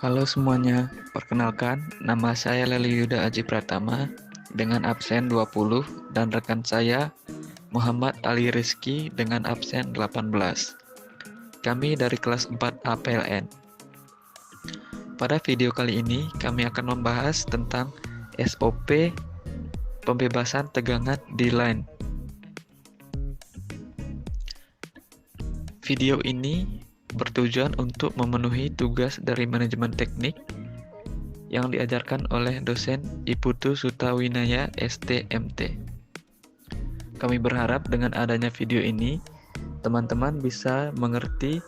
Halo semuanya, perkenalkan nama saya Leli Yuda Aji Pratama dengan absen 20 dan rekan saya Muhammad Ali Rizky dengan absen 18. Kami dari kelas 4A PLN. Pada video kali ini kami akan membahas tentang SOP pembebasan tegangan di line. Video ini bertujuan untuk memenuhi tugas dari manajemen teknik yang diajarkan oleh dosen Iputu Sutawinaya STMT. Kami berharap dengan adanya video ini, teman-teman bisa mengerti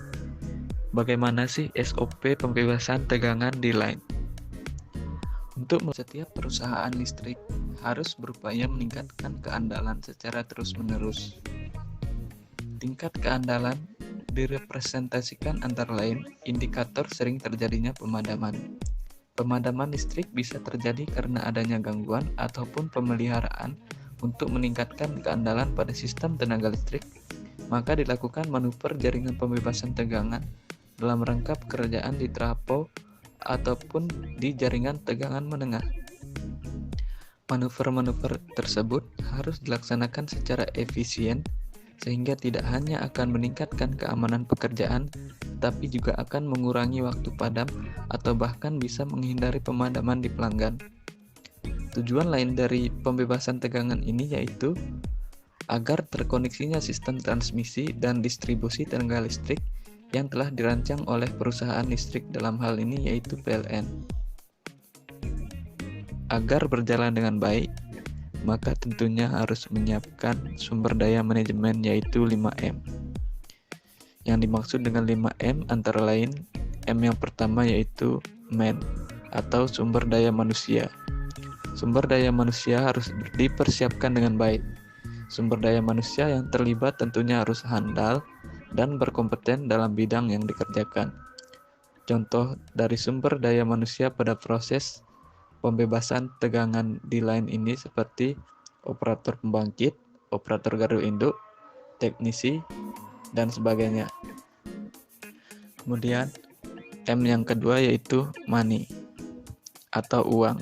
bagaimana sih SOP pembebasan tegangan di line. Untuk setiap perusahaan listrik harus berupaya meningkatkan keandalan secara terus-menerus. Tingkat keandalan direpresentasikan antara lain indikator sering terjadinya pemadaman. Pemadaman listrik bisa terjadi karena adanya gangguan ataupun pemeliharaan. Untuk meningkatkan keandalan pada sistem tenaga listrik, maka dilakukan manuver jaringan pembebasan tegangan dalam rangka pekerjaan di trafo ataupun di jaringan tegangan menengah. Manuver-manuver tersebut harus dilaksanakan secara efisien sehingga tidak hanya akan meningkatkan keamanan pekerjaan, tapi juga akan mengurangi waktu padam atau bahkan bisa menghindari pemadaman di pelanggan. Tujuan lain dari pembebasan tegangan ini yaitu agar terkoneksinya sistem transmisi dan distribusi tenaga listrik yang telah dirancang oleh perusahaan listrik, dalam hal ini yaitu PLN. Agar berjalan dengan baik, maka tentunya harus menyiapkan sumber daya manajemen yaitu 5M. Yang dimaksud dengan 5M antara lain M yang pertama yaitu man atau sumber daya manusia. Sumber daya manusia harus dipersiapkan dengan baik. Sumber daya manusia yang terlibat tentunya harus handal dan berkompeten dalam bidang yang dikerjakan. Contoh dari sumber daya manusia pada proses pembebasan tegangan di line ini seperti operator pembangkit, operator gardu induk, teknisi, dan sebagainya. Kemudian M yang kedua yaitu money atau uang.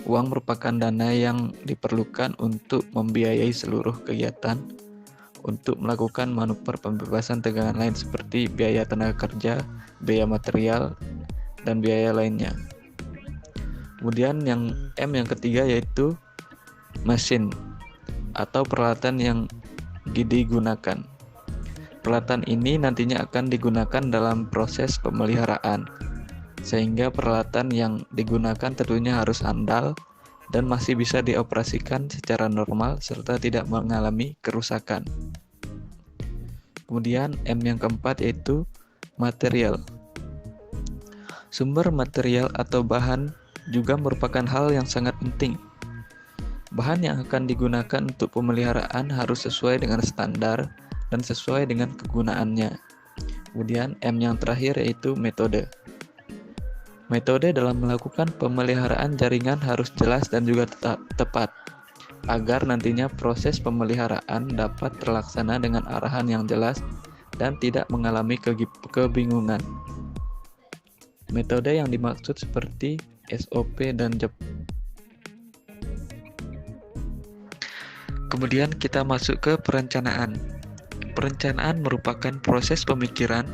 Uang merupakan dana yang diperlukan untuk membiayai seluruh kegiatan untuk melakukan manuver pembebasan tegangan lain seperti biaya tenaga kerja, biaya material, dan biaya lainnya. Kemudian yang M yang ketiga yaitu mesin atau peralatan yang digunakan. Peralatan ini nantinya akan digunakan dalam proses pemeliharaan, sehingga peralatan yang digunakan tentunya harus handal dan masih bisa dioperasikan secara normal serta tidak mengalami kerusakan. Kemudian M yang keempat yaitu material. Sumber material atau bahan juga merupakan hal yang sangat penting. Bahan yang akan digunakan untuk pemeliharaan harus sesuai dengan standar dan sesuai dengan kegunaannya. Kemudian M yang terakhir yaitu metode. Metode dalam melakukan pemeliharaan jaringan harus jelas dan juga tepat, agar nantinya proses pemeliharaan dapat terlaksana dengan arahan yang jelas dan tidak mengalami kebingungan. Metode yang dimaksud seperti SOP dan JOP. Kemudian kita masuk ke perencanaan. Perencanaan merupakan proses pemikiran,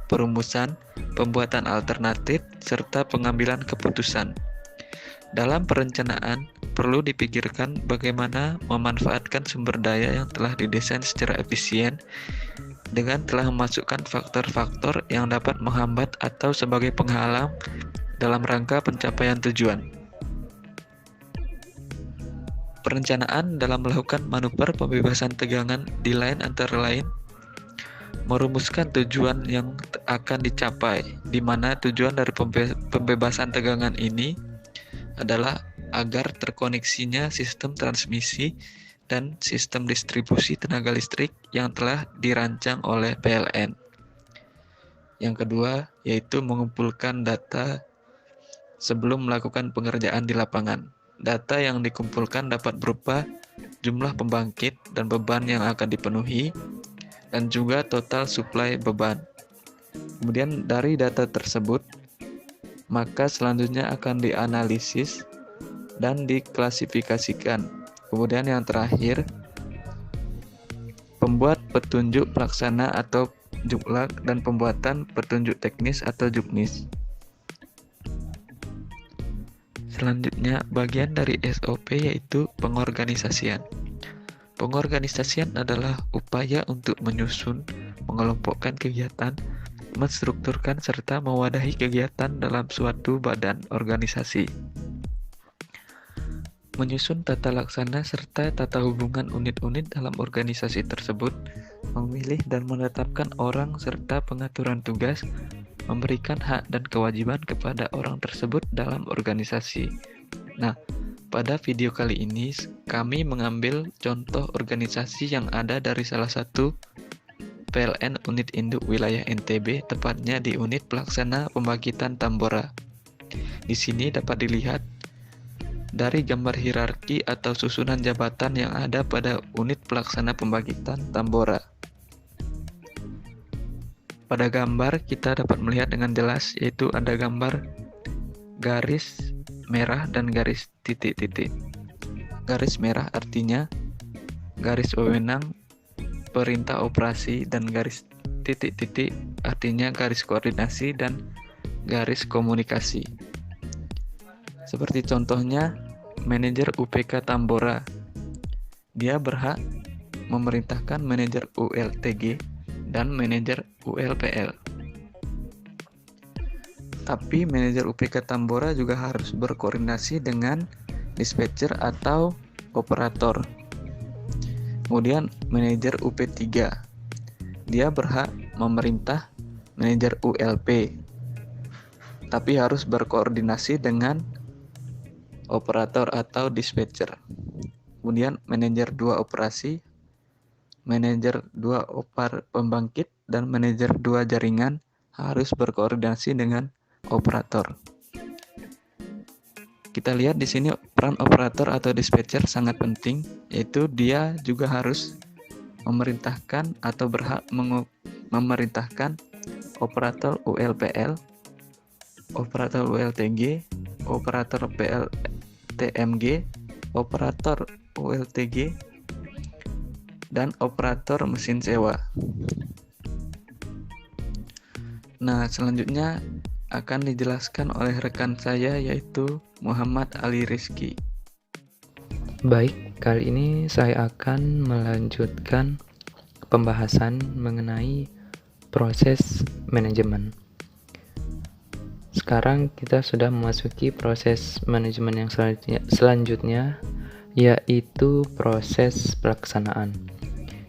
perumusan, pembuatan alternatif, serta pengambilan keputusan. Dalam perencanaan, perlu dipikirkan bagaimana memanfaatkan sumber daya yang telah didesain secara efisien dengan telah memasukkan faktor-faktor yang dapat menghambat atau sebagai penghalang dalam rangka pencapaian tujuan. Perencanaan dalam melakukan manuver pembebasan tegangan di line antara lain merumuskan tujuan yang akan dicapai, di mana tujuan dari pembebasan tegangan ini adalah agar terkoneksinya sistem transmisi dan sistem distribusi tenaga listrik yang telah dirancang oleh PLN. Yang kedua yaitu mengumpulkan data sebelum melakukan pengerjaan di lapangan. Data yang dikumpulkan dapat berupa jumlah pembangkit dan beban yang akan dipenuhi, dan juga total suplai beban. Kemudian dari data tersebut maka selanjutnya akan dianalisis dan diklasifikasikan. Kemudian yang terakhir, pembuat petunjuk pelaksana atau juklak dan pembuatan petunjuk teknis atau juknis. Selanjutnya, bagian dari SOP yaitu pengorganisasian. Pengorganisasian adalah upaya untuk menyusun, mengelompokkan kegiatan, menstrukturkan serta mewadahi kegiatan dalam suatu badan organisasi. Menyusun tata laksana serta tata hubungan unit-unit dalam organisasi tersebut, memilih dan menetapkan orang serta pengaturan tugas, memberikan hak dan kewajiban kepada orang tersebut dalam organisasi. Nah, pada video kali ini kami mengambil contoh organisasi yang ada dari salah satu PLN unit induk wilayah NTB, tepatnya di unit pelaksana pembangkitan Tambora. Di sini dapat dilihat dari gambar hierarki atau susunan jabatan yang ada pada unit pelaksana pembangkitan Tambora. Pada gambar kita dapat melihat dengan jelas, yaitu ada gambar garis merah dan garis titik-titik. Garis merah artinya garis wewenang perintah operasi, dan garis titik-titik artinya garis koordinasi dan garis komunikasi. Seperti contohnya manajer UPK Tambora. Dia berhak memerintahkan manajer ULTG dan manajer ULPL. Tapi manajer UPK Tambora juga harus berkoordinasi dengan dispatcher atau operator. Kemudian manajer UP3. Dia berhak memerintah manajer ULP. Tapi harus berkoordinasi dengan operator atau dispatcher. Kemudian manajer 2 operasi, manajer 2 opar pembangkit, dan manajer 2 jaringan harus berkoordinasi dengan operator. Kita lihat di sini peran operator atau dispatcher sangat penting, yaitu dia juga harus memerintahkan atau berhak memerintahkan operator ULPL, operator ULTG, operator PLTMG, operator ULTG, dan operator mesin sewa. Nah, selanjutnya akan dijelaskan oleh rekan saya, yaitu Muhammad Ali Rizky. Baik, kali ini saya akan melanjutkan pembahasan mengenai proses manajemen. Sekarang kita sudah memasuki proses manajemen yang selanjutnya, yaitu proses pelaksanaan,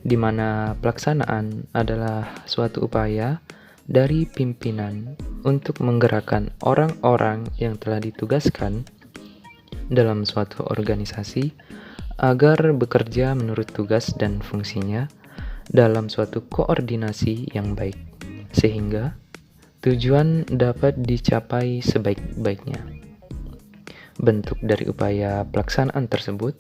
di mana pelaksanaan adalah suatu upaya dari pimpinan untuk menggerakkan orang-orang yang telah ditugaskan dalam suatu organisasi agar bekerja menurut tugas dan fungsinya dalam suatu koordinasi yang baik, sehingga tujuan dapat dicapai sebaik-baiknya. Bentuk dari upaya pelaksanaan tersebut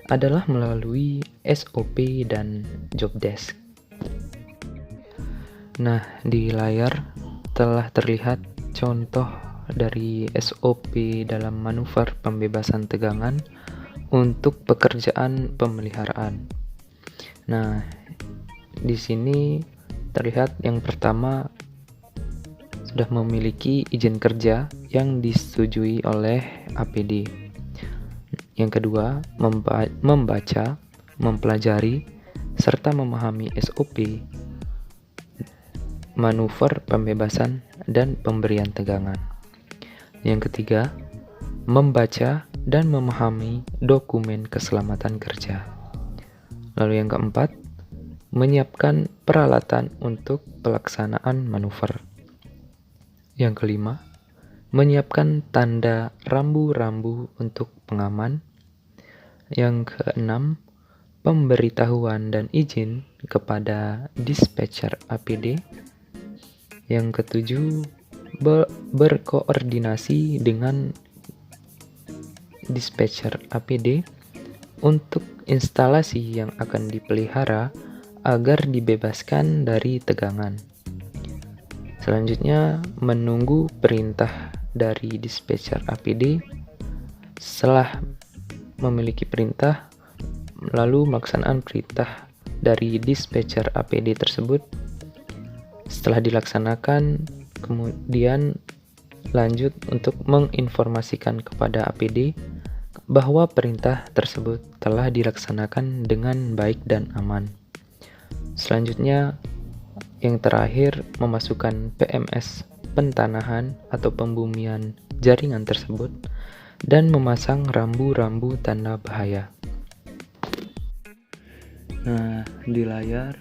adalah melalui SOP dan job desk. Nah, di layar telah terlihat contoh dari SOP dalam manuver pembebasan tegangan untuk pekerjaan pemeliharaan. Nah, di sini terlihat yang pertama sudah memiliki izin kerja yang disetujui oleh APD. Yang kedua, membaca, mempelajari, serta memahami SOP, manuver pembebasan dan pemberian tegangan. Yang ketiga, membaca dan memahami dokumen keselamatan kerja. Lalu yang keempat, menyiapkan peralatan untuk pelaksanaan manuver. Yang kelima, menyiapkan tanda rambu-rambu untuk pengaman. Yang keenam, pemberitahuan dan izin kepada dispatcher APD. Yang ketujuh, berkoordinasi dengan dispatcher APD untuk instalasi yang akan dipelihara agar dibebaskan dari tegangan. Selanjutnya, menunggu perintah dari dispatcher APD. Setelah memiliki perintah, lalu pelaksanaan perintah dari dispatcher APD tersebut. Setelah dilaksanakan, kemudian lanjut untuk menginformasikan kepada APD bahwa perintah tersebut telah dilaksanakan dengan baik dan aman. Selanjutnya, yang terakhir, memasukkan PMS pentanahan atau pembumian jaringan tersebut dan memasang rambu-rambu tanda bahaya. Nah, di layar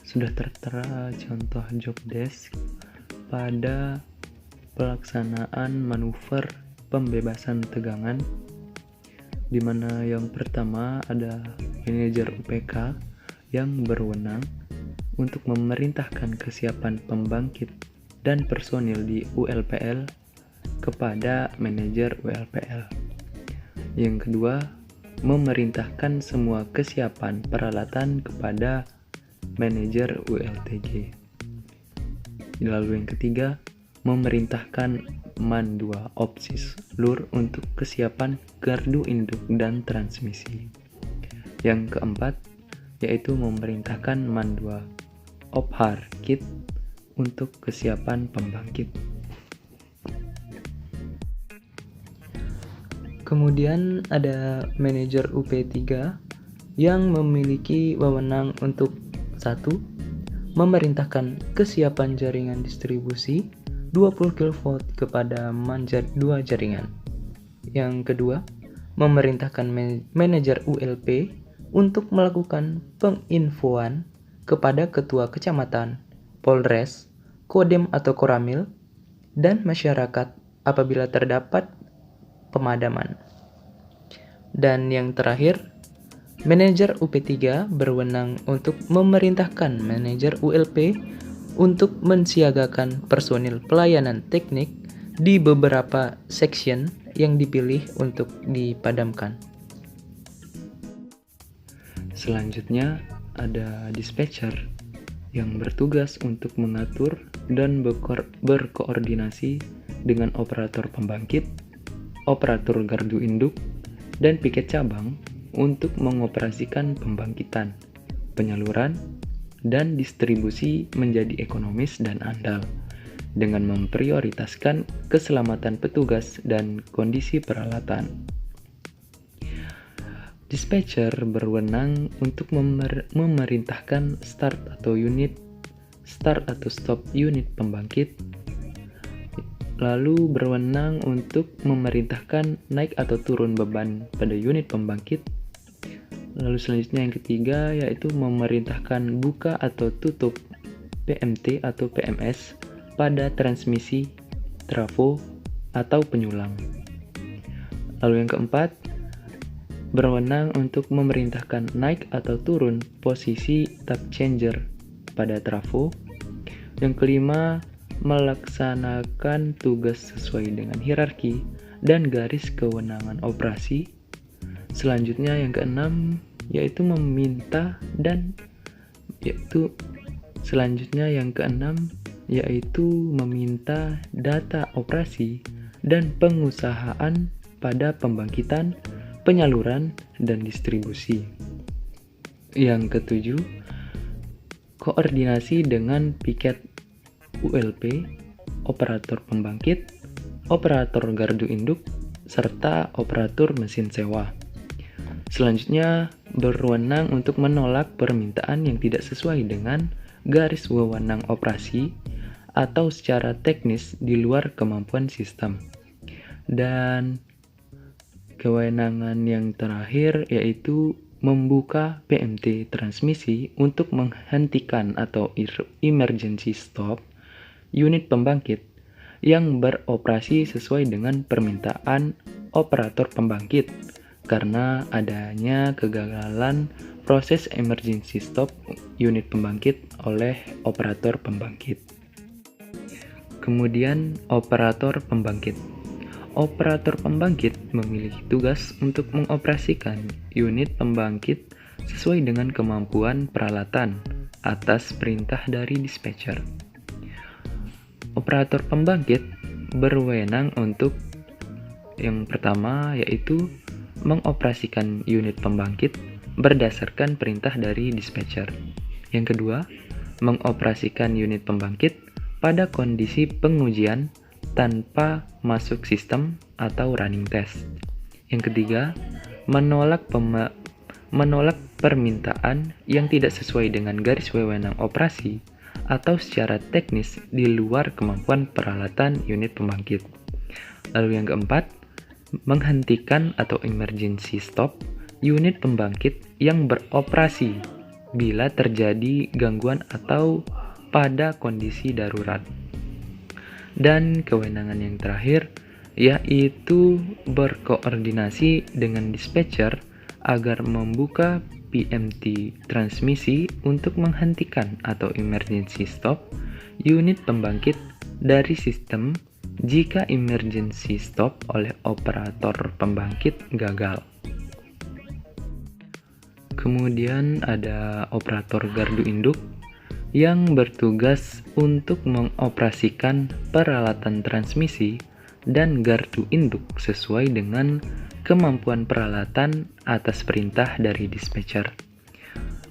sudah tertera contoh job desk pada pelaksanaan manuver pembebasan tegangan, di mana yang pertama ada manajer UPK yang berwenang untuk memerintahkan kesiapan pembangkit dan personil di ULPL kepada manajer ULPL. Yang kedua, memerintahkan semua kesiapan peralatan kepada manajer ULTG. Lalu yang ketiga, memerintahkan MAN 2 OPSIS LUR untuk kesiapan gardu induk dan transmisi. Yang keempat, yaitu memerintahkan MAN 2 OPHAR KIT untuk kesiapan pembangkit. Kemudian ada manajer UP3 yang memiliki wewenang untuk 1. Memerintahkan kesiapan jaringan distribusi 20 kV kepada MAN 2 jaringan. Yang kedua, memerintahkan manajer ULP untuk melakukan penginfoan kepada ketua kecamatan, Polres, Kodem atau Koramil, dan masyarakat apabila terdapat pemadaman. Dan yang terakhir, manajer UP3 berwenang untuk memerintahkan manajer ULP untuk mensiagakan personil pelayanan teknik di beberapa section yang dipilih untuk dipadamkan. Selanjutnya ada dispatcher yang bertugas untuk mengatur dan berkoordinasi dengan operator pembangkit, operator gardu induk, dan piket cabang untuk mengoperasikan pembangkitan, penyaluran, dan distribusi menjadi ekonomis dan andal dengan memprioritaskan keselamatan petugas dan kondisi peralatan. Dispatcher berwenang untuk memerintahkan start atau stop unit pembangkit, lalu berwenang untuk memerintahkan naik atau turun beban pada unit pembangkit. Lalu selanjutnya yang ketiga yaitu memerintahkan buka atau tutup PMT atau PMS pada transmisi, trafo, atau penyulang. Lalu yang keempat, berwenang untuk memerintahkan naik atau turun posisi tap changer pada trafo. Yang kelima, melaksanakan tugas sesuai dengan hierarki dan garis kewenangan operasi. Selanjutnya yang keenam yaitu meminta data operasi dan pengusahaan pada pembangkitan, penyaluran, dan distribusi. Yang ketujuh, koordinasi dengan piket ULP, operator pembangkit, operator gardu induk, serta operator mesin sewa. Selanjutnya, berwenang untuk menolak permintaan yang tidak sesuai dengan garis wewenang operasi atau secara teknis di luar kemampuan sistem. Dan kewenangan yang terakhir yaitu membuka PMT transmisi untuk menghentikan atau emergency stop unit pembangkit yang beroperasi sesuai dengan permintaan operator pembangkit karena adanya kegagalan proses emergency stop unit pembangkit oleh operator pembangkit. Kemudian operator pembangkit. Operator pembangkit memiliki tugas untuk mengoperasikan unit pembangkit sesuai dengan kemampuan peralatan atas perintah dari dispatcher. Operator pembangkit berwenang untuk yang pertama yaitu mengoperasikan unit pembangkit berdasarkan perintah dari dispatcher. Yang kedua, mengoperasikan unit pembangkit pada kondisi pengujian tanpa masuk sistem atau running test. Yang ketiga, menolak permintaan yang tidak sesuai dengan garis wewenang operasi atau secara teknis di luar kemampuan peralatan unit pembangkit. Lalu yang keempat, menghentikan atau emergency stop unit pembangkit yang beroperasi bila terjadi gangguan atau pada kondisi darurat. Dan kewenangan yang terakhir yaitu berkoordinasi dengan dispatcher agar membuka PMT transmisi untuk menghentikan atau emergency stop unit pembangkit dari sistem jika emergency stop oleh operator pembangkit gagal. Kemudian ada operator gardu induk yang bertugas untuk mengoperasikan peralatan transmisi dan gardu induk sesuai dengan kemampuan peralatan atas perintah dari dispatcher.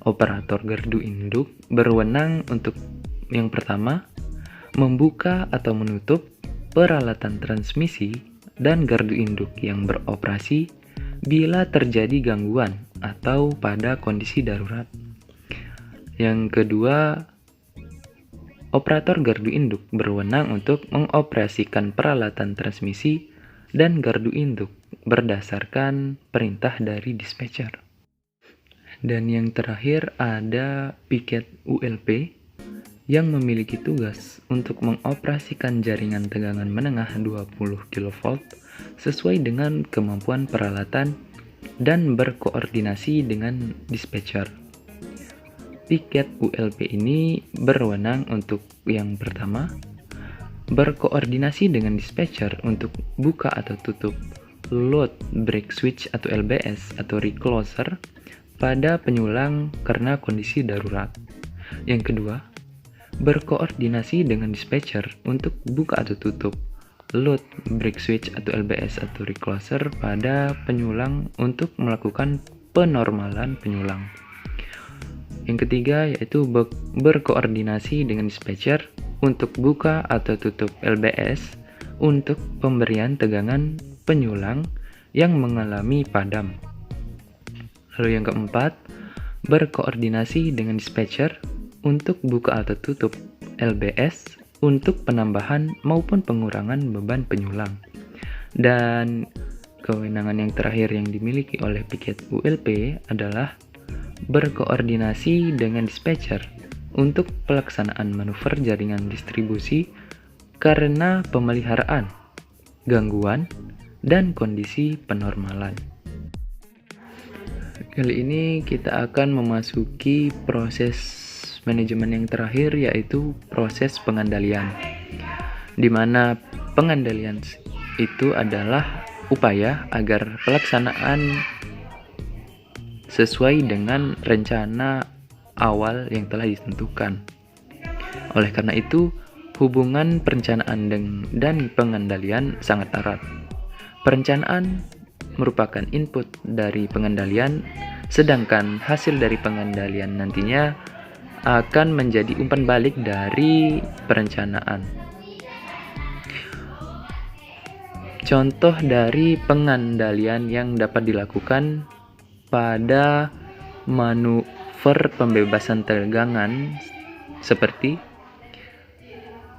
Operator gardu induk berwenang untuk yang pertama, membuka atau menutup peralatan transmisi dan gardu induk yang beroperasi bila terjadi gangguan atau pada kondisi darurat. Yang kedua, operator gardu induk berwenang untuk mengoperasikan peralatan transmisi dan gardu induk berdasarkan perintah dari dispatcher. Dan yang terakhir ada piket ULP yang memiliki tugas untuk mengoperasikan jaringan tegangan menengah 20 kV sesuai dengan kemampuan peralatan dan berkoordinasi dengan dispatcher. Piket ULP ini berwenang untuk yang pertama, berkoordinasi dengan dispatcher untuk buka atau tutup load break switch atau LBS atau recloser pada penyulang karena kondisi darurat. Yang kedua, berkoordinasi dengan dispatcher untuk buka atau tutup load break switch atau LBS atau recloser pada penyulang untuk melakukan penormalan penyulang. Yang ketiga yaitu berkoordinasi dengan dispatcher untuk buka atau tutup LBS untuk pemberian tegangan penyulang yang mengalami padam. Lalu yang keempat, berkoordinasi dengan dispatcher untuk buka atau tutup LBS untuk penambahan maupun pengurangan beban penyulang. Dan kewenangan yang terakhir yang dimiliki oleh piket ULP adalah berkoordinasi dengan dispatcher untuk pelaksanaan manuver jaringan distribusi karena pemeliharaan, gangguan, dan kondisi penormalan. Kali ini kita akan memasuki proses manajemen yang terakhir yaitu proses pengendalian, di mana pengendalian itu adalah upaya agar pelaksanaan sesuai dengan rencana awal yang telah ditentukan. Oleh karena itu, hubungan perencanaan dan pengendalian sangat erat. Perencanaan merupakan input dari pengendalian, sedangkan hasil dari pengendalian nantinya akan menjadi umpan balik dari perencanaan. Contoh dari pengendalian yang dapat dilakukan pada manuver pembebasan tegangan seperti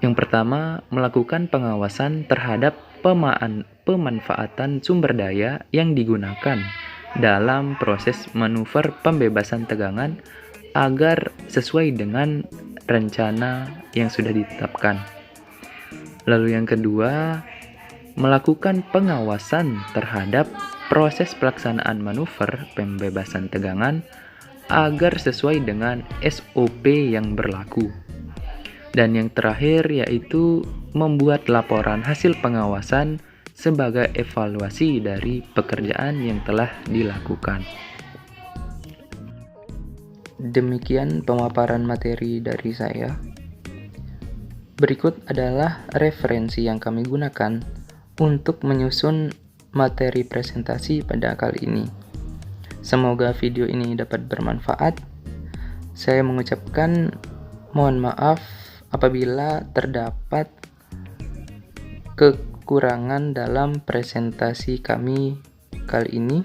yang pertama, melakukan pengawasan terhadap pemanfaatan sumber daya yang digunakan dalam proses manuver pembebasan tegangan agar sesuai dengan rencana yang sudah ditetapkan. Lalu yang kedua, melakukan pengawasan terhadap proses pelaksanaan manuver pembebasan tegangan agar sesuai dengan SOP yang berlaku. Dan yang terakhir yaitu membuat laporan hasil pengawasan sebagai evaluasi dari pekerjaan yang telah dilakukan. Demikian pemaparan materi dari saya. Berikut adalah referensi yang kami gunakan untuk menyusun materi presentasi pada kali ini. Semoga video ini dapat bermanfaat. Saya mengucapkan mohon maaf apabila terdapat kekurangan dalam presentasi kami kali ini.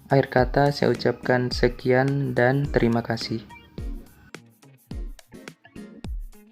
Akhir kata saya ucapkan sekian dan terima kasih.